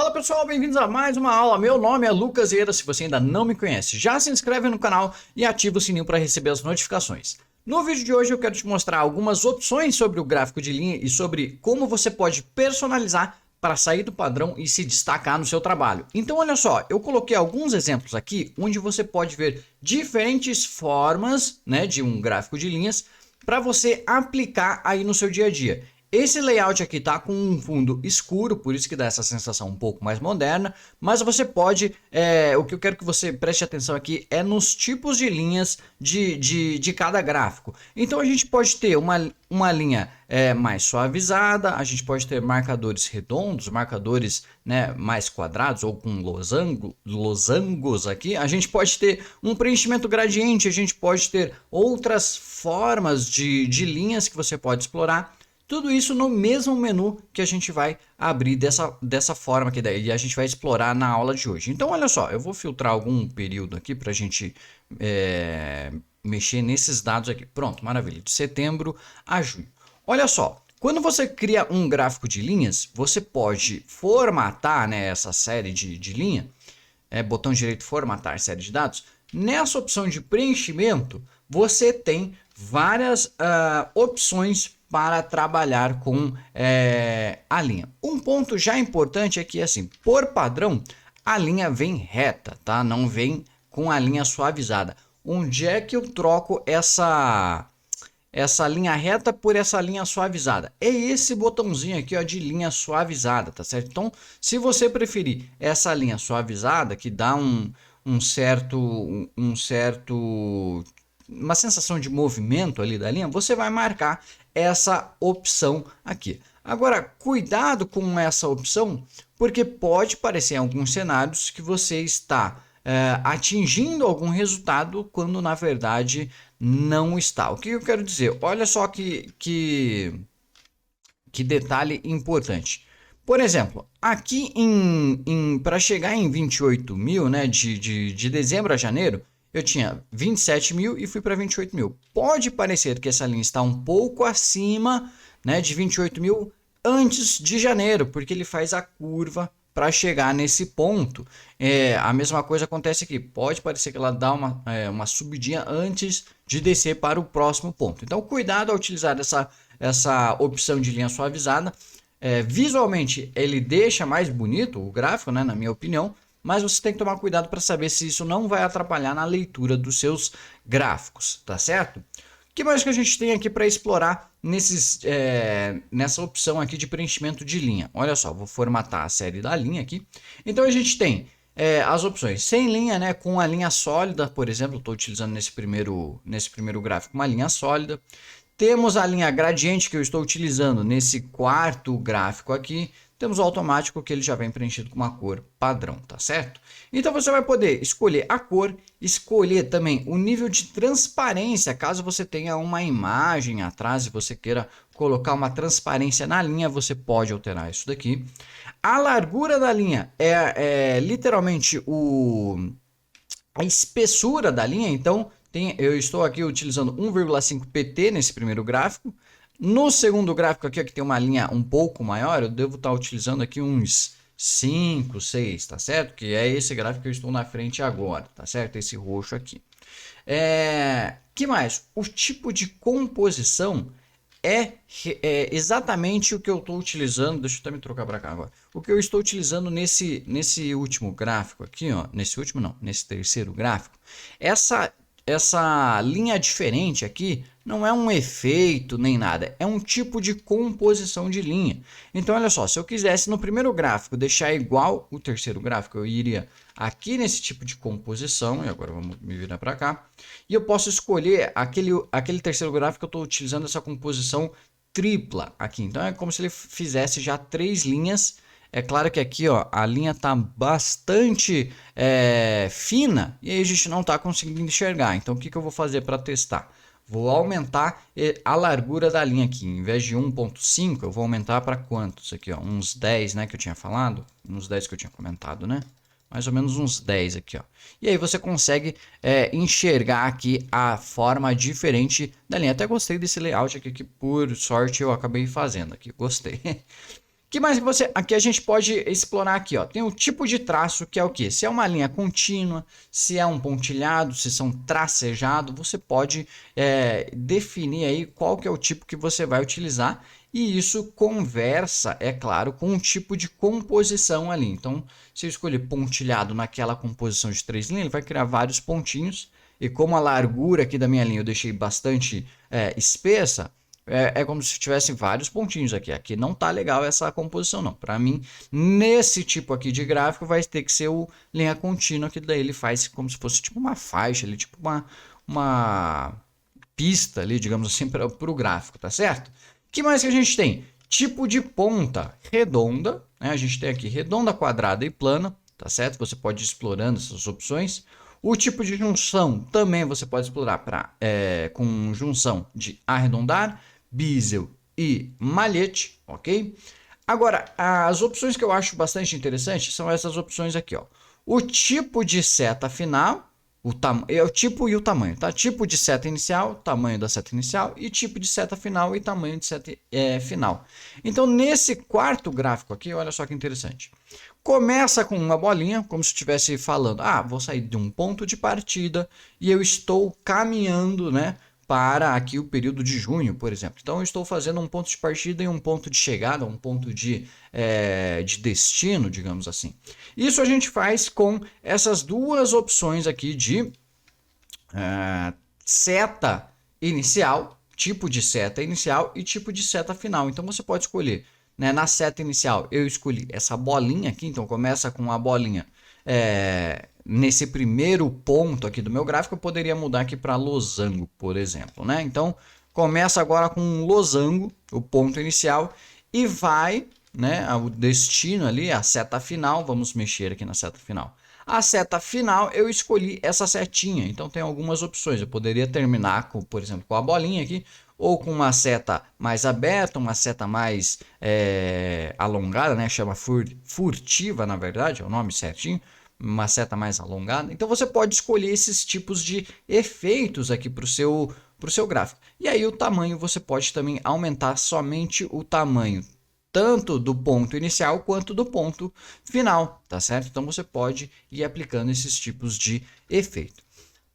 Fala pessoal, bem-vindos a mais uma aula. Meu nome é Lucas Eira. Se você ainda não me conhece, já se inscreve no canal e ativa o sininho para receber as notificações. No vídeo de hoje eu quero te mostrar algumas opções sobre o gráfico de linha e sobre como você pode personalizar para sair do padrão e se destacar no seu trabalho. Então olha só, eu coloquei alguns exemplos aqui onde você pode ver diferentes formas, de um gráfico de linhas para você aplicar aí no seu dia a dia. Esse layout aqui tá com um fundo escuro, por isso que dá essa sensação um pouco mais moderna, mas você pode, o que eu quero que você preste atenção aqui é nos tipos de linhas de cada gráfico. Então a gente pode ter uma linha mais suavizada, a gente pode ter marcadores redondos, marcadores mais quadrados ou com losangos aqui, a gente pode ter um preenchimento gradiente, a gente pode ter outras formas de linhas que você pode explorar. Tudo isso no mesmo menu que a gente vai abrir dessa forma que daí a gente vai explorar na aula de hoje. Então olha só, eu vou filtrar algum período aqui para a gente mexer nesses dados aqui. Pronto, maravilha, de setembro a junho. Olha só, quando você cria um gráfico de linhas, você pode formatar essa série de linha, botão direito formatar série de dados. Nessa opção de preenchimento, você tem várias opções para trabalhar com a linha. Um ponto já importante é que, assim, por padrão, a linha vem reta, tá? Não vem com a linha suavizada. Onde é que eu troco essa linha reta por essa linha suavizada? É esse botãozinho aqui, ó, de linha suavizada, tá certo? Então, se você preferir essa linha suavizada, que dá uma sensação de movimento ali da linha, você vai marcar essa opção aqui. Agora, cuidado com essa opção, porque pode parecer em alguns cenários que você está atingindo algum resultado quando na verdade não está. O que eu quero dizer? Olha só que detalhe importante. Por exemplo, aqui para chegar em 28 mil, de dezembro a janeiro, eu tinha 27 mil e fui para 28 mil. Pode parecer que essa linha está um pouco acima de 28 mil antes de janeiro, porque ele faz a curva para chegar nesse ponto. A mesma coisa acontece aqui. Pode parecer que ela dá uma subidinha antes de descer para o próximo ponto. Então, cuidado ao utilizar essa opção de linha suavizada. Visualmente, ele deixa mais bonito o gráfico, na minha opinião. Mas você tem que tomar cuidado para saber se isso não vai atrapalhar na leitura dos seus gráficos, tá certo? O que mais que a gente tem aqui para explorar nessa opção aqui de preenchimento de linha? Olha só, vou formatar a série da linha aqui. Então a gente tem as opções sem linha, com a linha sólida, por exemplo, estou utilizando nesse primeiro gráfico uma linha sólida. Temos a linha gradiente que eu estou utilizando nesse quarto gráfico aqui. Temos o automático que ele já vem preenchido com uma cor padrão, tá certo? Então você vai poder escolher a cor, escolher também o nível de transparência, caso você tenha uma imagem atrás e você queira colocar uma transparência na linha, você pode alterar isso daqui. A largura da linha é literalmente a espessura da linha, então eu estou aqui utilizando 1,5 pt nesse primeiro gráfico. No segundo gráfico aqui, que tem uma linha um pouco maior, eu devo estar utilizando aqui uns 5, 6, tá certo? Que é esse gráfico que eu estou na frente agora, tá certo? Esse roxo aqui. Que mais? O tipo de composição é exatamente o que eu estou utilizando. Deixa eu também trocar para cá agora. O que eu estou utilizando nesse último gráfico aqui, ó. Nesse terceiro gráfico. Essa linha diferente aqui não é um efeito nem nada, é um tipo de composição de linha. Então olha só, se eu quisesse no primeiro gráfico deixar igual o terceiro gráfico, eu iria aqui nesse tipo de composição, e agora vamos me virar para cá, e eu posso escolher aquele terceiro gráfico que eu estou utilizando essa composição tripla aqui. Então é como se ele fizesse já 3 linhas. É claro que aqui, ó, a linha está bastante fina e aí a gente não está conseguindo enxergar. Então o que eu vou fazer para testar? Vou aumentar a largura da linha aqui. Em vez de 1,5, eu vou aumentar para quantos aqui, ó? Uns 10, que eu tinha falado. Uns 10 que eu tinha comentado, mais ou menos uns 10 aqui, ó. E aí você consegue enxergar aqui a forma diferente da linha. Até gostei desse layout aqui que por sorte eu acabei fazendo aqui, gostei. Que mais que você aqui a gente pode explorar aqui, ó. Tem o tipo de traço que é o que? Se é uma linha contínua, se é um pontilhado, se são tracejado, você pode definir aí qual que é o tipo que você vai utilizar e isso conversa, é claro, com um tipo de composição ali. Então, se eu escolher pontilhado naquela composição de 3 linhas, ele vai criar vários pontinhos e como a largura aqui da minha linha eu deixei bastante espessa, é como se tivesse vários pontinhos aqui. Aqui não tá legal essa composição, não. Para mim, nesse tipo aqui de gráfico, vai ter que ser o linha contínua, que daí ele faz como se fosse tipo uma faixa, ali, tipo uma pista ali, digamos assim, para o gráfico, tá certo? O que mais que a gente tem? Tipo de ponta redonda, né? A gente tem aqui redonda, quadrada e plana, tá certo? Você pode ir explorando essas opções. O tipo de junção também você pode explorar com junção de arredondar, Bezier e malhete, ok? Agora, as opções que eu acho bastante interessantes são essas opções aqui, ó. O tipo de seta final, é o tipo e o tamanho, tá? Tipo de seta inicial, tamanho da seta inicial e tipo de seta final e tamanho de seta final. Então, nesse quarto gráfico aqui, olha só que interessante. Começa com uma bolinha, como se estivesse falando, vou sair de um ponto de partida e eu estou caminhando, né, para aqui o período de junho, por exemplo. Então, eu estou fazendo um ponto de partida e um ponto de chegada, um ponto de destino, digamos assim. Isso a gente faz com essas duas opções aqui de seta inicial, tipo de seta inicial e tipo de seta final. Então, você pode escolher, né, na seta inicial, eu escolhi essa bolinha aqui, então começa com a bolinha nesse primeiro ponto aqui do meu gráfico, eu poderia mudar aqui para losango, por exemplo, né? Então, começa agora com um losango, o ponto inicial, e vai, né, o destino ali, a seta final, vamos mexer aqui na seta final. A seta final, eu escolhi essa setinha, então tem algumas opções, eu poderia terminar, com, por exemplo, com a bolinha aqui, ou com uma seta mais aberta, uma seta mais alongada, né, chama furtiva, na verdade, é o nome certinho, uma seta mais alongada. Então você pode escolher esses tipos de efeitos aqui para o seu gráfico. E aí o tamanho você pode também aumentar somente o tamanho, tanto do ponto inicial quanto do ponto final, tá certo? Então você pode ir aplicando esses tipos de efeito.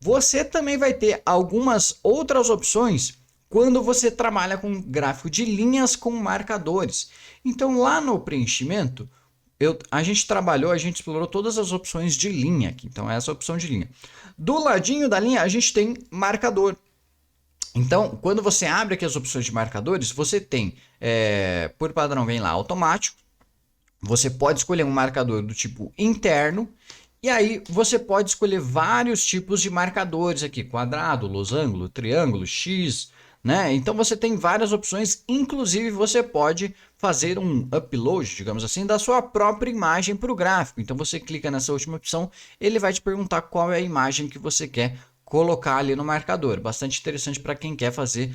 Você também vai ter algumas outras opções quando você trabalha com gráfico de linhas com marcadores. Então lá no preenchimento, a gente explorou todas as opções de linha aqui. Então, essa é a opção de linha. Do ladinho da linha, a gente tem marcador. Então, quando você abre aqui as opções de marcadores, você tem, por padrão, vem lá automático. Você pode escolher um marcador do tipo interno. E aí, você pode escolher vários tipos de marcadores aqui. Quadrado, losango, triângulo, X, né? Então você tem várias opções, inclusive você pode fazer um upload, digamos assim, da sua própria imagem para o gráfico. Então você clica nessa última opção, ele vai te perguntar qual é a imagem que você quer colocar ali no marcador. Bastante interessante para quem quer fazer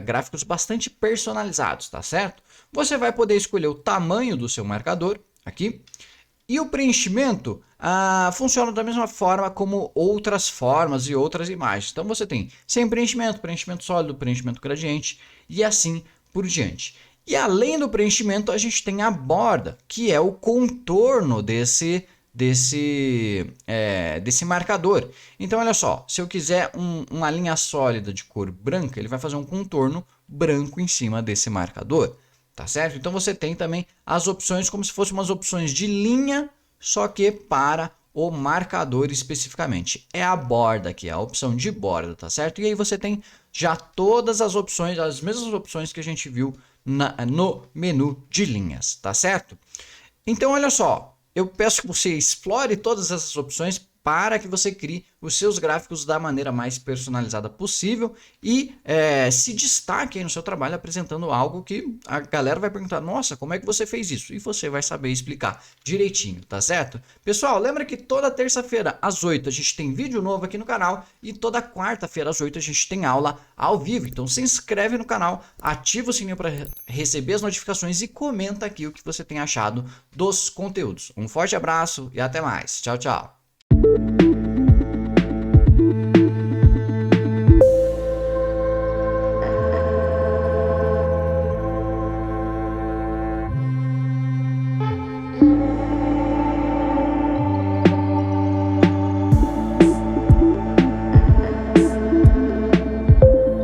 gráficos bastante personalizados, tá certo? Você vai poder escolher o tamanho do seu marcador aqui. E o preenchimento funciona da mesma forma como outras formas e outras imagens. Então você tem sem preenchimento, preenchimento sólido, preenchimento gradiente e assim por diante. E além do preenchimento, a gente tem a borda, que é o contorno desse marcador. Então olha só, se eu quiser uma linha sólida de cor branca, ele vai fazer um contorno branco em cima desse marcador. Tá certo? Então você tem também as opções como se fossem umas opções de linha, só que para o marcador especificamente. É a borda aqui, a opção de borda, tá certo? E aí você tem já todas as opções, as mesmas opções que a gente viu no menu de linhas, tá certo? Então olha só, eu peço que você explore todas essas opções para que você crie os seus gráficos da maneira mais personalizada possível e se destaque aí no seu trabalho apresentando algo que a galera vai perguntar, nossa, como é que você fez isso? E você vai saber explicar direitinho, tá certo? Pessoal, lembra que toda terça-feira às 8 a gente tem vídeo novo aqui no canal e toda quarta-feira às 8 a gente tem aula ao vivo. Então se inscreve no canal, ativa o sininho para receber as notificações e comenta aqui o que você tem achado dos conteúdos. Um forte abraço e até mais. Tchau, tchau.